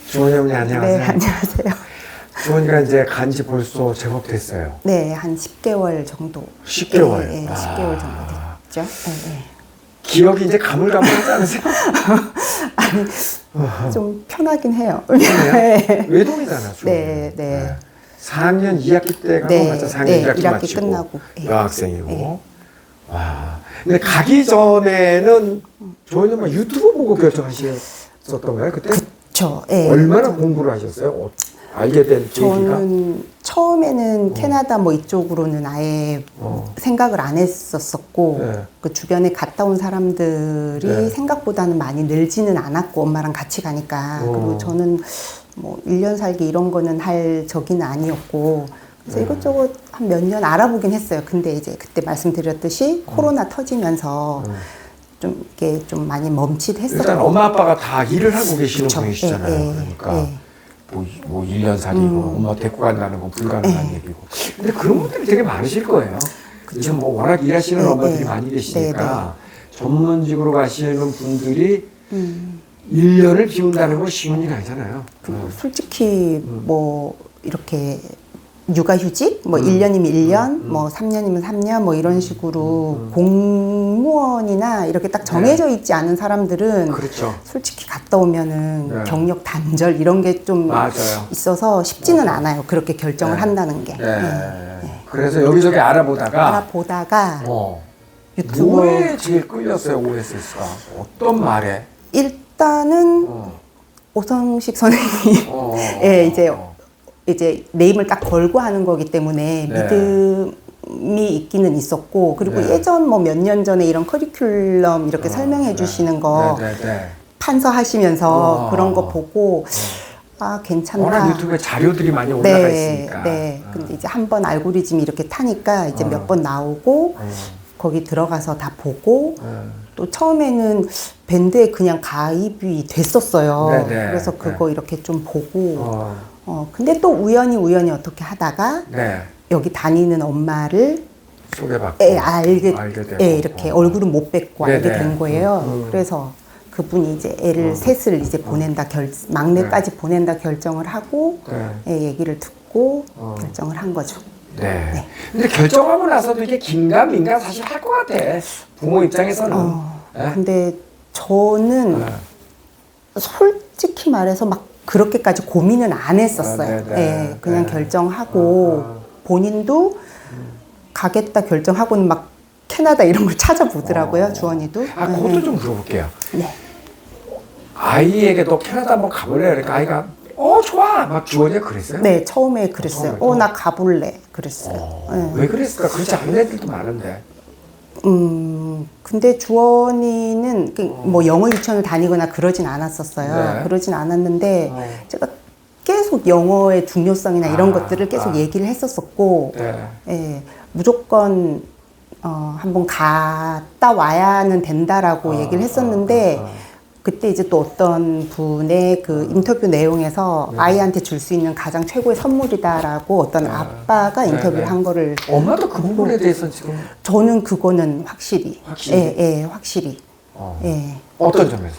주원이 어머니 안녕하세요. 네, 안녕하세요. 주원이가 이제 간지 벌써 제법 됐어요. 네, 한 10개월 정도. 10개월? 네, 10개월 정도 됐죠. 네, 네. 기억이 이제 가물가물하지 않으세요? 아니, 좀 편하긴 해요. 네. 외동이잖아, 주원이. 네, 네. 4학년 2학기 때가 네, 맞죠? 4학년 네, 1학기 1학기 마치고 끝나고. 네. 여학생이고. 네. 와. 근데 가기 전에는 저희는 막 유튜브 보고 결정하셨었던 거예요, 그때? 그쵸. 네. 얼마나 공부를 하셨어요? 알게 된 계기가? 저는 처음에는 캐나다 뭐 이쪽으로는 아예 생각을 안 했었었고, 네. 그 주변에 갔다 온 사람들이 네. 생각보다는 많이 늘지는 않았고, 엄마랑 같이 가니까. 그리고 저는 뭐 1년 살기 이런 거는 할 적이는 아니었고, 그래서 이것저것 한 몇 년 알아보긴 했어요. 근데 이제 그때 말씀드렸듯이 코로나 터지면서 좀 이게 좀 많이 멈칫했었고. 일단 엄마 아빠가 다 일을 하고 계시는 그쵸. 분이시잖아요. 예, 예, 그러니까 예. 뭐 1년 살이고 엄마 데리고 간다는 건 불가능한 얘기고. 근데 그런 분들이 되게 많으실 거예요. 지금 뭐 워낙 일하시는 네, 엄마들이 네. 많이 계시니까 전문직으로 가시는 분들이 1년을 비운다는 건 쉬운 일 아니잖아요. 솔직히 뭐 이렇게 육아휴직 뭐 1년이면 1년, 뭐 3년이면 3년 뭐 이런 식으로 공무원이나 이렇게 딱 정해져 있지 않은 사람들은 그렇죠. 솔직히 갔다 오면은 네. 경력 단절 이런 게 좀 맞아요. 있어서 쉽지는 않아요. 그렇게 결정을 한다는 게. 네. 그래서 여기저기 알아보다가 알아보다가 유튜브 뭐에 제일 끌렸어요, OSS가? 어떤 말에? 일단은 오성식 선생님 예, 이제 네임을 딱 걸고 하는 거기 때문에 네. 믿음이 있기는 있었고, 그리고 네. 예전 뭐 몇 년 전에 이런 커리큘럼 이렇게 설명해 주시는 거 판서하시면서 그런 거 보고 아 괜찮다. 워낙 유튜브에 자료들이 많이 올라가 있으니까. 네. 근데 이제 한번 알고리즘이 이렇게 타니까 이제 몇 번 나오고 거기 들어가서 다 보고 또 처음에는 밴드에 그냥 가입이 됐었어요. 네네. 그래서 그거 이렇게 좀 보고 근데 또 우연히 어떻게 하다가 네. 여기 다니는 엄마를 소개받고 알게 되고. 이렇게 얼굴은 못 뵙고 알게 네네. 된 거예요. 그래서 그분이 이제 애를 셋을 이제 막내까지 보낸다 결정을 하고 애 얘기를 듣고 결정을 한 거죠. 네. 근데 결정하고 나서도 이게 긴가민가 사실 할 것 같아. 부모 입장에서는. 네? 근데 저는 솔직히 말해서 막 그렇게까지 고민은 안 했었어요. 예, 그냥 결정하고 본인도 가겠다 결정하고는 막 캐나다 이런 걸 찾아보더라고요, 주원이도. 그것도 좀 물어볼게요. 네. 아이에게 너 캐나다 한번 가볼래? 그러니까 아이가 좋아! 막 주원이가 그랬어요? 네, 처음에 그랬어요. 처음에 나 가볼래. 그랬어요. 왜 그랬을까? 그렇지 않은 애들도 많은데. 근데 주원이는 뭐 영어 유치원을 다니거나 그러진 않았었어요. 네. 그러진 않았는데 제가 계속 영어의 중요성이나 이런 것들을 계속 얘기를 했었었고, 예, 무조건 한번 갔다 와야는 된다라고 얘기를 했었는데 그때 이제 또 어떤 분의 그 인터뷰 내용에서 아이한테 줄 수 있는 가장 최고의 선물이다라고 어떤 아빠가 인터뷰를 한 거를 엄마도 그 부분에 대해서 지금 저는 그거는 확실히. 예, 확실히. 예. 어떤 점에서?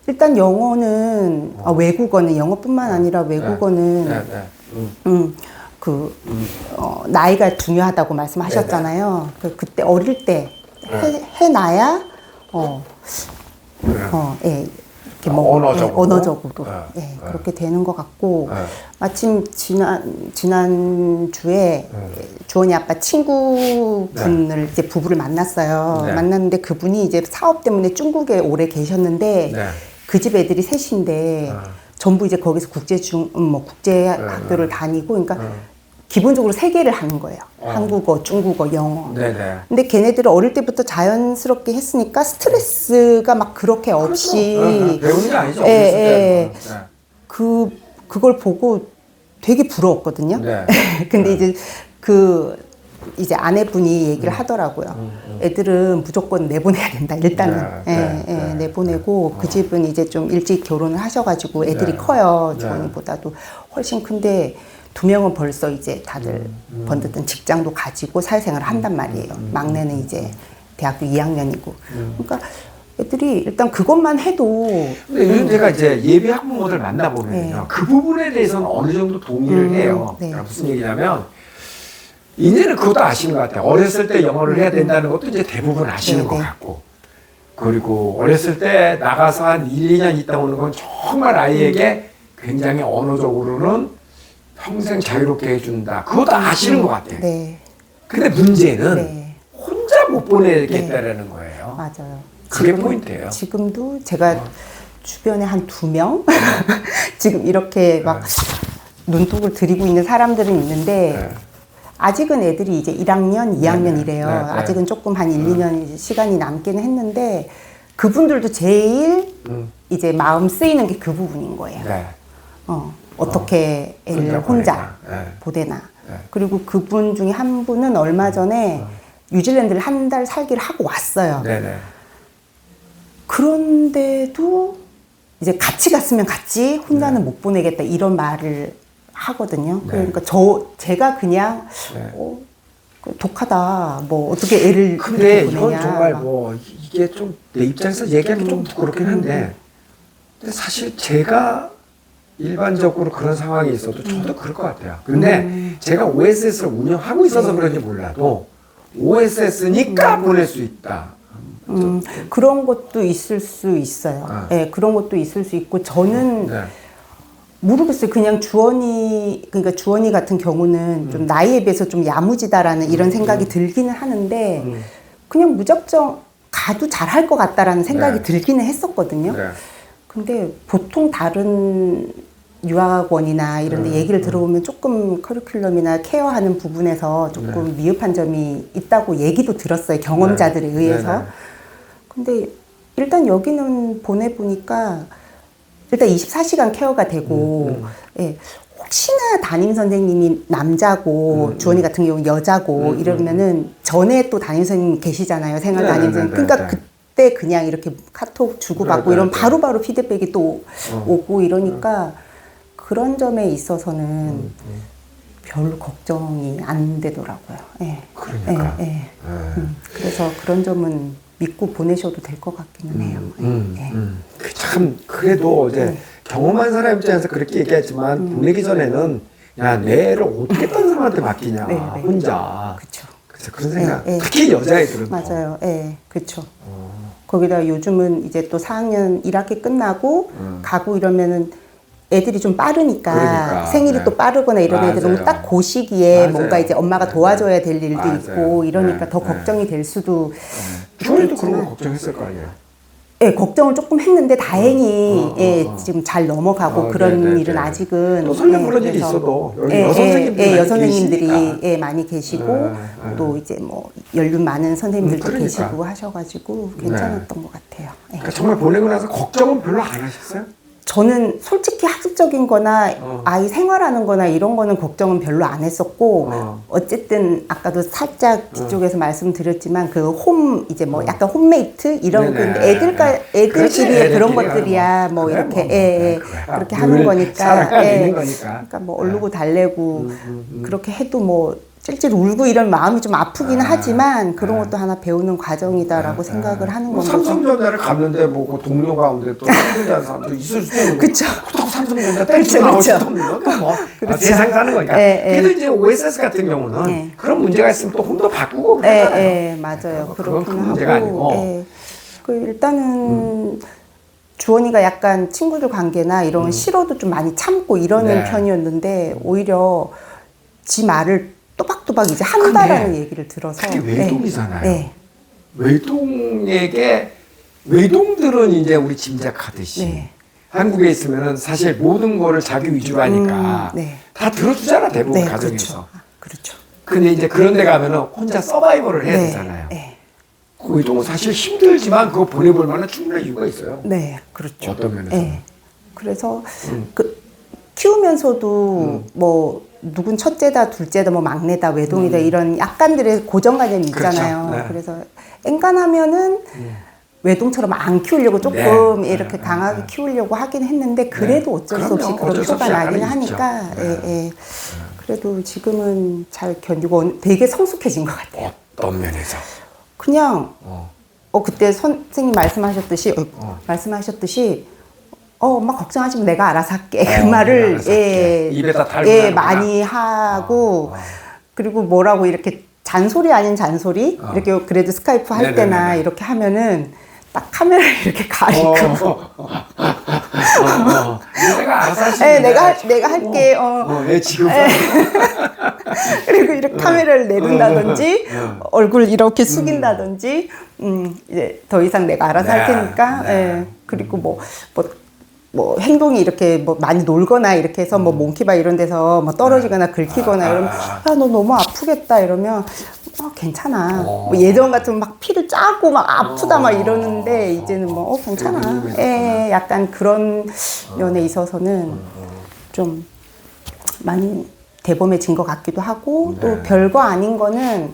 일단 영어는 외국어는 영어뿐만 아니라 외국어는 나이가 중요하다고 말씀하셨잖아요. 그때 어릴 때 해놔야 예. 이렇게 뭐 언어적으로 그렇게 되는 것 같고 마침 지난 주에 주원이 아빠 친구분을 이제 부부를 만났어요. 만났는데 그분이 이제 사업 때문에 중국에 오래 계셨는데 그 집 애들이 셋인데 전부 이제 거기서 국제 학교를 다니고 그러니까 기본적으로 세 개를 하는 거예요. 한국어, 중국어, 영어. 근데 걔네들은 어릴 때부터 자연스럽게 했으니까 스트레스가 막 그렇게 없이 배우는 게 아니죠. 그걸 보고 되게 부러웠거든요. 근데 이제 아내분이 얘기를 하더라고요. 애들은 무조건 내보내야 된다. 일단은 내보내고 그 집은 이제 좀 일찍 결혼을 하셔가지고 애들이 커요. 주원이보다도 훨씬 큰데 2명은 벌써 이제 다들 번듯한 직장도 가지고 사회생활을 한단 말이에요. 막내는 이제 대학교 2학년이고. 그러니까 애들이 일단 그것만 해도 근데 요즘 제가 이제 예비 학부모들 만나보면요. 네. 그 부분에 대해서는 어느 정도 동의를 해요. 네. 그러니까 무슨 얘기냐면, 이제는 그것도 아시는 것 같아요. 어렸을 때 영어를 해야 된다는 것도 이제 대부분 아시는 네, 것 네. 같고. 그리고 어렸을 때 나가서 한 1, 2년 있다 오는 건 정말 아이에게 굉장히 언어적으로는 평생 자유롭게 해준다. 그것도 아시는 것 같아요. 네. 근데 문제는 네. 혼자 못 보내겠다라는 거예요. 맞아요. 그게 포인트예요. 지금도 제가 주변에 한 2명 지금 이렇게 막 눈독을 들이고 있는 사람들은 있는데 네. 아직은 애들이 이제 1학년, 2학년이래요. 네. 아직은 조금 한 1, 2년 시간이 남기는 했는데 그분들도 제일 이제 마음 쓰이는 게 그 부분인 거예요. 네. 어떻게 애를 혼자 네. 보내나. 네. 그리고 그분 중에 한 분은 얼마 전에 뉴질랜드를 한 달 살기를 하고 왔어요. 네네. 그런데도 이제 같이 갔으면 같이 혼자는 못 보내겠다 이런 말을 하거든요. 네. 그러니까 제가 그냥 네. 독하다. 뭐 어떻게 애를 근데 이렇게 이건 보내냐. 정말 막. 뭐 이게 좀 내 입장에서 얘기하기 좀 부끄럽긴 한데 근데 사실 제가 일반적으로 그런 상황이 있어도 저도 그럴 것 같아요. 근데 제가 OSS를 운영하고 있어서 그런지 몰라도 OSS니까 보낼 수 있다. 그런 것도 있을 수 있어요. 아. 네, 그런 것도 있을 수 있고 저는 네. 모르겠어요. 그냥 그러니까 주원이 같은 경우는 좀 나이에 비해서 좀 야무지다라는 이런 생각이 들기는 하는데 그냥 무작정 가도 잘할 것 같다라는 생각이 네. 들기는 했었거든요. 네. 근데 보통 다른 유학원이나 이런 데 얘기를 들어보면 조금 커리큘럼이나 케어하는 부분에서 조금 미흡한 점이 있다고 얘기도 들었어요. 경험자들에 네. 의해서. 네네. 근데 일단 여기는 보내보니까 일단 24시간 케어가 되고 예, 혹시나 담임 선생님이 남자고 주원이 같은 경우 여자고 이러면은 전에 또 담임 선생님 계시잖아요. 생활 담임 선생님. 그러니까 그때 그냥 이렇게 카톡 주고받고 이런 바로바로 피드백이 또 오고 이러니까 그런 점에 있어서는 별로 걱정이 안 되더라고요. 예. 그러니까. 예, 예. 그래서 그런 점은 믿고 보내셔도 될 것 같기는 해요. 예. 참 그래도 이제 네. 경험한 사람 입장에서 그렇게 얘기하지만 보내기 전에는 야, 내 애를 어떻게 딴 사람한테 맡기냐 네, 네. 혼자. 그렇죠. 그래서 그런 생각. 예, 예. 특히 여자애들은 맞아요. 예, 그렇죠. 거기다 요즘은 이제 또 4학년 1학기 끝나고 가고 이러면은 애들이 좀 빠르니까 그러니까, 생일이 네. 또 빠르거나 이런 맞아요. 애들은 딱 그 시기에 맞아요. 뭔가 이제 엄마가 네. 도와줘야 될 일도 맞아요. 있고 이러니까 네. 더 네. 걱정이 될 수도 주원이도 그런 거 걱정했을 거 아니에요. 예, 걱정을 조금 했는데 다행히 예, 지금 잘 넘어가고 그런 네네네. 일은 아직은 또 설령 예, 그런 일이 그래서 있어도 여기 예, 여선생님들이 예, 많이 여선생님들이 계시니까. 예, 많이 계시고 네. 또 이제 뭐 연륜 많은 선생님들도 그러니까. 계시고 하셔가지고 괜찮았던 것 같아요. 예. 그러니까 정말 보내고 나서 걱정은 별로 안 하셨어요? 저는 솔직히 학습적인 거나 아이 생활하는 거나 이런 거는 걱정은 별로 안 했었고 어쨌든 아까도 살짝 뒤쪽에서 말씀드렸지만 그 홈 이제 뭐 약간 홈메이트 이런 그 네네. 애들끼리의 그렇지, 그런 애들끼리 것들이야 뭐 그래, 이렇게 뭐. 예, 그거야. 그렇게 늘 하는 거니까 살아가는 예. 거니까. 그러니까 뭐 얼르고 달래고 그렇게 해도 뭐 찔찔 울고 이런 마음이 좀 아프기는 하지만 그런 것도 하나 배우는 과정이다라고 생각을 하는 뭐 거죠. 삼성전자를 갔는데 뭐 그 동료 가운데 또 삼성전자 사람도 있을 수도 있는 그쵸. 또 삼성전자 그쵸, 땡큐 나올 그쵸. 수도 없는 거뭐 그렇죠. 세상 사는 거니까. 예, 예. 그래도 이제 OSS 같은 경우는 예. 그런 문제가 있으면 또 홈도 바꾸고 그러잖아요. 예, 예, 맞아요. 그건 그렇긴 큰 문제가 하고. 아니고. 예. 그 일단은 주원이가 약간 친구들 관계나 이런 싫어도 좀 많이 참고 이러는 네. 편이었는데 오히려 지 말을 또박또박 이제 근데 한다라는 얘기를 들어서. 특히 외동이잖아요. 예. 외동에게 외동들은 이제 우리 짐작하듯이 네. 한국에 있으면은 사실 모든 거를 자기 위주로 하니까 네. 다 들어주잖아 대부분 네, 가정에서. 그렇죠. 그렇죠. 근데 이제 그런 데 가면은 혼자 서바이벌을 해야 네. 되잖아요. 네. 그 외동은 사실 힘들지만 그거 보내볼 만한 충분한 이유가 있어요. 네, 그렇죠. 어떤 면에서? 네. 그래서 그 키우면서도 뭐 누군 첫째다, 둘째다, 뭐 막내다, 외동이다 이런 약간들의 고정관념이 있잖아요. 그렇죠. 네. 그래서 엔간하면은 외동처럼 안 키우려고 조금 네. 이렇게 강하게 키우려고 하긴 했는데 그래도 어쩔 수 없이 그럼요. 그런 어쩔 수 없이 표가 나긴 약간은 있죠. 하니까 네. 예, 예. 그래도 지금은 잘 견디고 되게 성숙해진 것 같아요. 어떤 면에서? 그냥 그때 선생님 말씀하셨듯이 엄마 걱정하지 마. 내가 알아서 할게. 그 말을 입에다 달고 많이 하고 그리고 뭐라고 이렇게 잔소리 아닌 잔소리 이렇게 그래도 스카이프 할 네네네네. 때나 이렇게 하면은 딱 카메라를 이렇게 가리고 내가 알아서 할 수 있는데 내가 할게. 지금 그리고 이렇게 카메라를 내린다든지 얼굴 이렇게 숙인다든지 이제 더 이상 내가 알아서 할 테니까 그리고 뭐 행동이 이렇게 뭐 많이 놀거나 이렇게 해서 뭐 몽키바 이런 데서 뭐 떨어지거나 긁히거나 이러면 야 너 너무 아프겠다 이러면 괜찮아. 뭐 예전 같으면 막 피를 짜고 막 아프다 막 이러는데 이제는 뭐 괜찮아. 약간 그런 면에 있어서는 좀 많이 대범해진 것 같기도 하고 또 별거 아닌 거는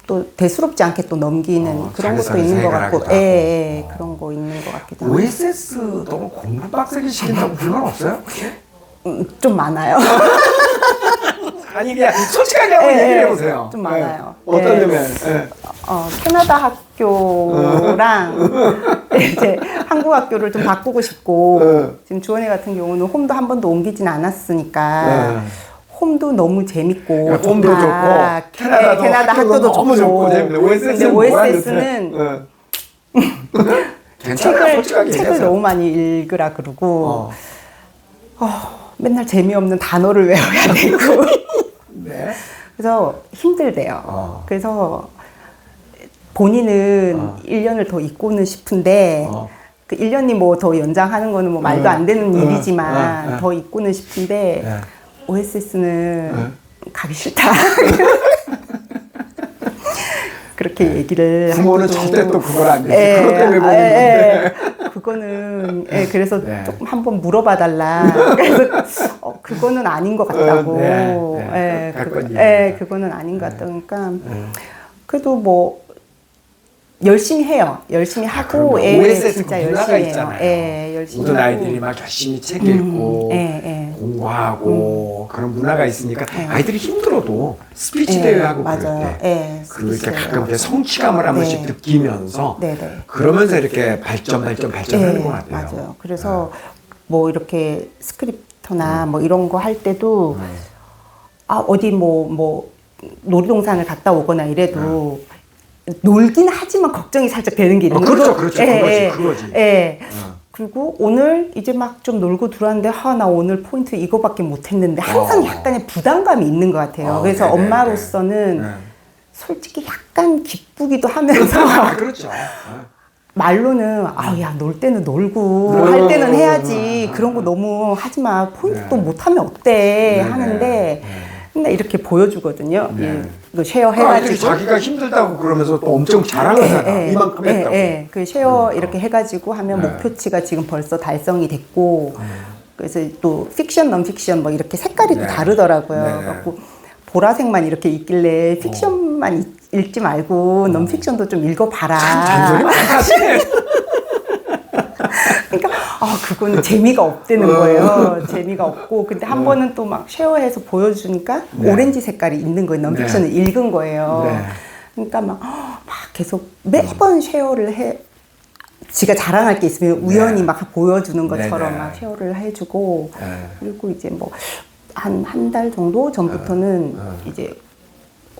또 대수롭지 않게 또 넘기는 그런 것도 있는 것 같고, 그런 거 있는 것 같기도 하고. OSS 너무 공부 빡세게 시킨다고 불만 없어요? 좀 많아요. 아니 그냥 솔직하게 한번 얘기해 보세요. 좀 많아요. 어떤 점에? 캐나다 학교랑 이제 한국 학교를 좀 바꾸고 싶고 지금 주원이 같은 경우는 홈도 한 번도 옮기진 않았으니까 홈도 너무 재밌고 홈도 좋고 캐나다 학교도 너무 좋고 근데 OSS는 책을 너무 많이 읽으라 그러고 맨날 재미없는 단어를 외워야 되고 네. 그래서 힘들대요. 그래서 본인은 1년을 더 있고는 싶은데 그 1년이 뭐 더 연장하는 거는 뭐 말도 안 되는 일이지만 더 있고는 싶은데 OSS는 가기 싫다. 그렇게 얘기를 부모는 절대 또 그걸 안 돼. 그것 때문에 보는 건데. 그거는 그래서 조금 한번 물어봐 달라. 그래서 그거는 아닌 것 같다고. 그거는 아닌 것 같다. 그러니까 그래도 뭐 열심히 해요. 열심히 하고 OSS 진짜 그 문화가 열심히 있잖아요. 해요. 열심히 모든 하고. 아이들이 막 열심히 책 읽고 공부하고 그런 문화가 있으니까 아이들이 힘들어도 스피치 대회하고 그럴 때 그렇게 가끔 이렇게 성취감을 한 번씩 느끼면서 그러면서 이렇게 발전하는 것 같아요. 맞아요. 그래서 뭐 이렇게 스크립터나 뭐 이런 거 할 때도 어디 뭐 놀이동산을 갔다 오거나 이래도 놀긴 하지만 걱정이 살짝 되는 게 있는 거죠. 그렇죠. 그거지. 그리고 오늘 이제 막 좀 놀고 들어왔는데 나 오늘 포인트 이거밖에 못했는데 항상 약간의 부담감이 있는 것 같아요. 그래서 엄마로서는 솔직히 약간 기쁘기도 하면서 그렇죠. 말로는 야 놀 때는 놀고 할 때는 해야지 그런 거 너무 하지 마 포인트 또 못하면 어때 하는데 근데 이렇게 보여주거든요. 이거 쉐어 해가지고 자기가 힘들다고 그러면서 또 엄청 자랑하잖아. 이만큼 했다고. 그 쉐어 이렇게 해가지고 하면 목표치가 지금 벌써 달성이 됐고 그래서 또 픽션, 넌픽션 뭐 이렇게 색깔이 또 다르더라고요. 그래갖고 보라색만 이렇게 있길래 픽션만 읽지 말고 넌픽션도 좀 읽어봐라. 잔소리 많이 하시네. 그러니까 그거는 재미가 없다는 거예요. 재미가 없고 근데 한 번은 또 막 쉐어해서 보여주니까 오렌지 색깔이 있는 거예요. 넌픽션을 읽은 거예요. 그러니까 막 계속 매번 쉐어를 해. 지가 자랑할 게 있으면 우연히 막 보여주는 것처럼 막 쉐어를 해주고 그리고 이제 뭐 한 달 정도 전부터는 이제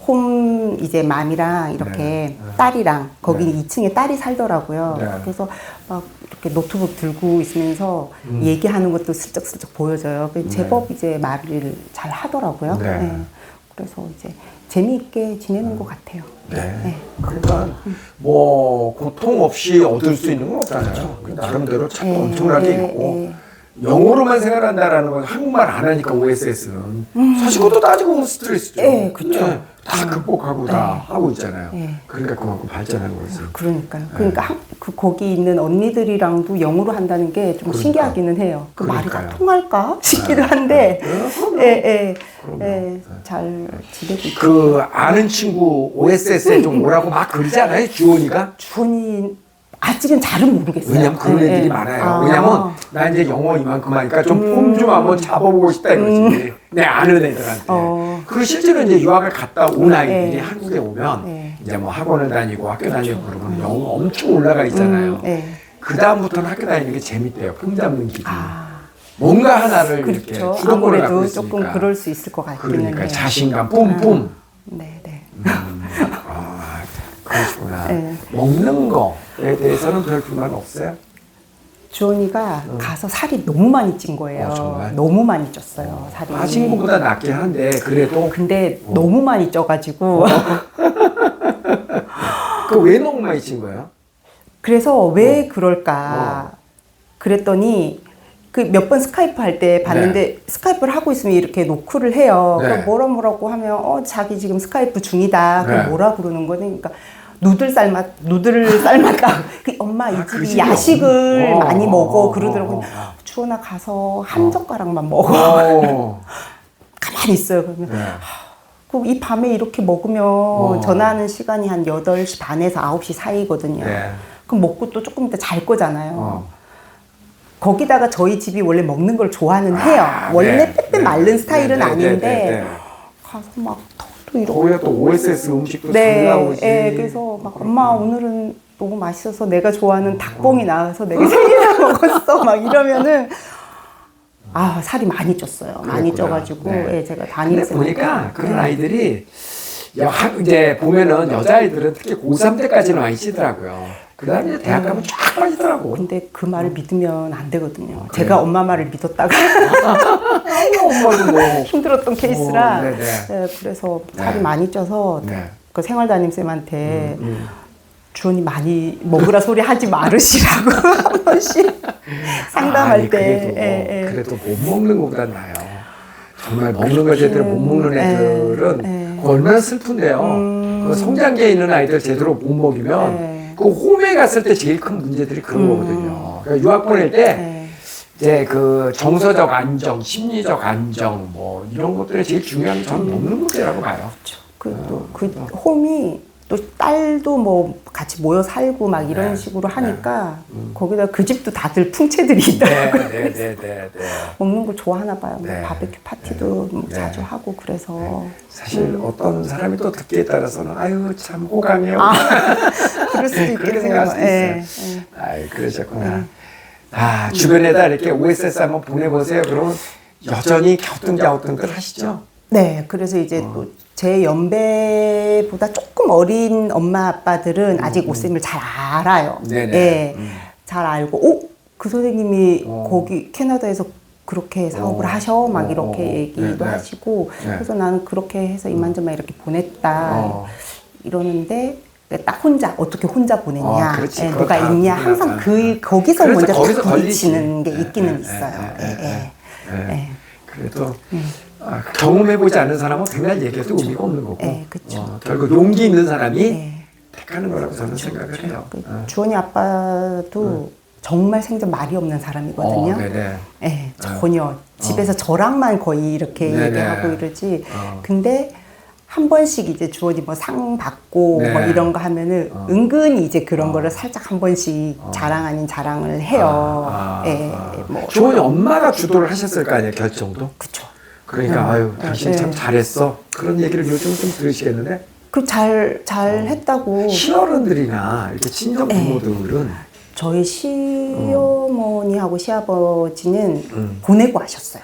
홈 이제 맘이랑 이렇게 딸이랑 거기 2층에 딸이 살더라고요. 그래서 막 이렇게 노트북 들고 있으면서 얘기하는 것도 슬쩍슬쩍 보여줘요. 제법 이제 말을 잘 하더라고요. 그래서 이제 재미있게 지내는 것 같아요. 그러니까 뭐 고통 없이 얻을 수 있는 건 없잖아요. 나름대로 참 엄청나게 있고 영어로만 생활한다라는 건 한국말 안 하니까 OSS는 사실 그것도 따지고 보면 스트레스죠. 그렇죠. 다 극복하고 다 하고 있잖아요. 그러니까 그만큼 발전한 거지. 그러니까요. 그러니까 거기 있는 언니들이랑도 영어로 한다는 게 좀 신기하기는 해요. 그 말이 다 통할까 싶기도 한데, 잘 지내고 있고. 그 아는 친구 OSS에 좀 오라고 막 그러잖아요, 주원이가. 주원이 아직은 잘은 모르겠어요. 왜냐면 그런 애들이 많아요. 왜냐면 나 이제 영어 이만큼 하니까 좀 폼 좀 한번 잡아보고 싶다 이거지. 내 아는 애들한테. 그리고 실제로 이제 유학을 갔다 온 아이들이 한국에 오면 이제 뭐 학원을 다니고 학교 다니고 그러면 영어 엄청 올라가 있잖아요. 네. 그 다음부터는 학교 다니는 게 재밌대요. 품 잡는 기분. 뭔가 하나를 그렇죠. 이렇게 주도권을 갖고 아무래도 있으니까. 조금 그럴 수 있을 것 같기는 그러니까 해요. 자신감 뿜뿜. 네네. 그러시구나. 네. 먹는 거에 대해서는 별 불만 없어요? 주원이가 가서 살이 너무 많이 찐 거예요. 정말? 너무 많이 쪘어요, 살이. 빠진 것보다 낫긴 한데 그래도 근데 너무 많이 쪄가지고. 그 왜 너무 많이 찐 거예요? 그래서 왜 그럴까 그랬더니 그 몇 번 스카이프 할 때 봤는데 스카이프를 하고 있으면 이렇게 노크를 해요. 네. 그럼 뭐라고 하면 자기 지금 스카이프 중이다. 그럼 네. 뭐라 그러는 거니? 그러니까 누들 삶았다. 그 엄마 이 그 집이 집이 야식을 많이 먹어 그러더라고요. 어. 주원아 가서 한 젓가락만 먹어. 가만히 있어요. 그러면 네. 이 밤에 이렇게 먹으면 전화하는 시간이 한 8시 반에서 9시 사이거든요. 네. 그럼 먹고 또 조금 이따 잘 거잖아요. 거기다가 저희 집이 원래 먹는 걸 좋아는 해요. 원래 네. 빼빼 마른 스타일은 네. 아닌데 가서 막 또 이러고. 거기가 또 OSS 음식도 잘 네, 나오지. 네, 그래서 막 엄마 오늘은 너무 맛있어서 내가 좋아하는 닭봉이 나와서 내가 3개나 먹었어 막 이러면은 살이 많이 쪘어요. 많이 그랬구나. 쪄가지고 네. 예, 제가 근데 다니면서 보니까 그런 아이들이 이제 보면은 여자아이들은 특히 고3 때까지는 많이 찌더라고요. 그 다음에 대학 가면 쫙 빠지더라고. 근데 그 말을 믿으면 안 되거든요. 제가 엄마 말을 믿었다가 엄마도 뭐. 힘들었던 케이스라 네네. 네, 그래서 살이 네. 많이 쪄서 네. 그 생활담임쌤한테 주원이 많이 먹으라 소리 하지 말으시라고 한 번씩 상담할 아니, 때 그래도 못 먹는 것보다 나아요. 정말 먹는 거 제대로 못 먹는 애들은 그거 얼마나 슬픈데요. 그 성장기에 있는 아이들 제대로 못 먹이면 그 홈에 갔을 때 제일 큰 문제들이 그런 거거든요. 그러니까 유학 보낼 때 이제 그 정서적 안정, 심리적 안정 뭐 이런 것들이 제일 중요한 게 저는 먹는 문제라고 봐요. 그 홈이 또 딸도 뭐 같이 모여 살고 막 이런 식으로 하니까 거기다 그 집도 다들 풍채들이 있더라고요. 네. 먹는 걸 좋아하나 봐요. 뭐 네. 바베큐 파티도 뭐 네. 자주 하고 그래서 사실 어떤 사람이 또 듣기에 따라서는 아유 참 호강해요. 그럴 수도 그렇게 있겠네요. 생각할 수도 있어요. 아이 그러셨구나. 주변에다 이렇게 OSS 한번 보내보세요. 그러면 여전히 갸우뚱갸우뚱들 하시죠? 네, 그래서 이제 또 제 연배보다 조금 어린 엄마 아빠들은 아직 오쌤을 잘 알아요. 네네. 네, 잘 알고, 그 선생님이 거기 캐나다에서 그렇게 사업을 하셔? 막 이렇게 얘기도 네네. 하시고, 네. 그래서 나는 그렇게 해서 이만저만 이렇게 보냈다. 이러는데, 딱 혼자, 어떻게 혼자 보냈냐, 그렇지. 예, 그거 누가 다 있냐, 그렇구나. 항상 거기서 그렇죠. 먼저 거기서 딱 부딪히는 걸리지. 게 있기는 네, 있어요. 네. 예. 그래도 경험해보지 않은 사람은 그날 얘기해도 의미가 없는 거고 네, 그쵸. 결국 용기 있는 사람이 네. 택하는 거라고 저는 생각을 해요. 주원이 아빠도 정말 생전 말이 없는 사람이거든요. 네네. 네, 전혀. 집에서 저랑만 거의 이렇게 네네. 얘기하고 이러지. 근데 한 번씩 이제 주원이 뭐 상 받고 네. 뭐 이런 거 하면은 은근히 이제 그런 거를 살짝 한 번씩 자랑 아닌 자랑을 해요. 예, 뭐. 주원이 엄마가 주도를 하셨을 거 아니에요, 결정도? 그쵸. 그러니까 아유 당신 참 네. 잘했어. 그런 얘기를 요즘 좀 들으시겠는데 잘 했다고. 시어른들이나 이렇게 친정 부모들은 저희 시어머니하고 시아버지는 보내고 하셨어요.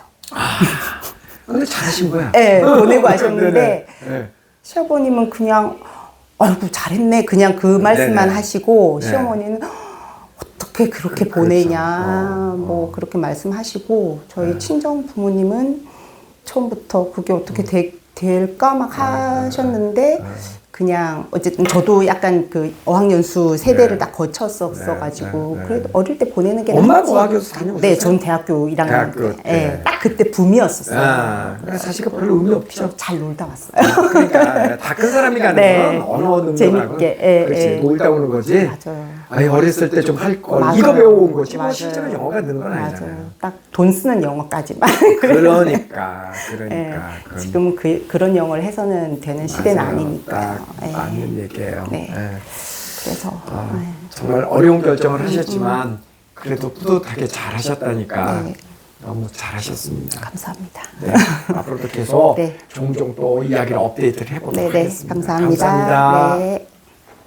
근데 잘하신 거야. 네, 보내고 하셨는데 네. 시아버님은 그냥 아이고 잘했네 그냥 그 말씀만 네네. 하시고 네. 시어머니는 어떻게 그렇게 그렇죠. 보내냐 뭐 그렇게 말씀하시고 저희 친정 부모님은 처음부터 그게 어떻게 될까 막 하셨는데 그냥 어쨌든 저도 약간 그 어학연수 세대를 다 거쳤었어가지고 그래도 어릴 때 보내는 게 엄마 낫지. 어학연수 다녀오셨어요? 네, 전 대학교 1학년 대학교 때. 때. 딱 그때 붐이었었어요. 그러니까 사실 그 별로 의미 없죠. 잘 놀다 왔어요. 그러니까 다 큰 사람이 가는 네. 건 언어 능력하고 재밌게, 그렇지 예. 놀다 오는 거지. 맞아요. 아니 어렸을 때 좀 할 걸 맞아요. 이거 배워온 거지. 뭐 맞아요. 실제로 영어가 는 건 아니잖아요. 맞아요. 딱 돈 쓰는 영어까지만. 그러니까 예, 그건 지금은 그런 영어를 해서는 되는 시대는 맞아요. 아니니까요. 딱 예. 맞는 얘기예요. 네. 예. 그래서 예. 정말 어려운 결정을 하셨지만 그래도 뿌듯하게 잘하셨다니까 네. 너무 잘하셨습니다. 감사합니다. 네. 앞으로도 계속 네. 종종 또 이야기를 업데이트를 해보도록 네, 하겠습니다. 감사합니다. 감사합니다. 네.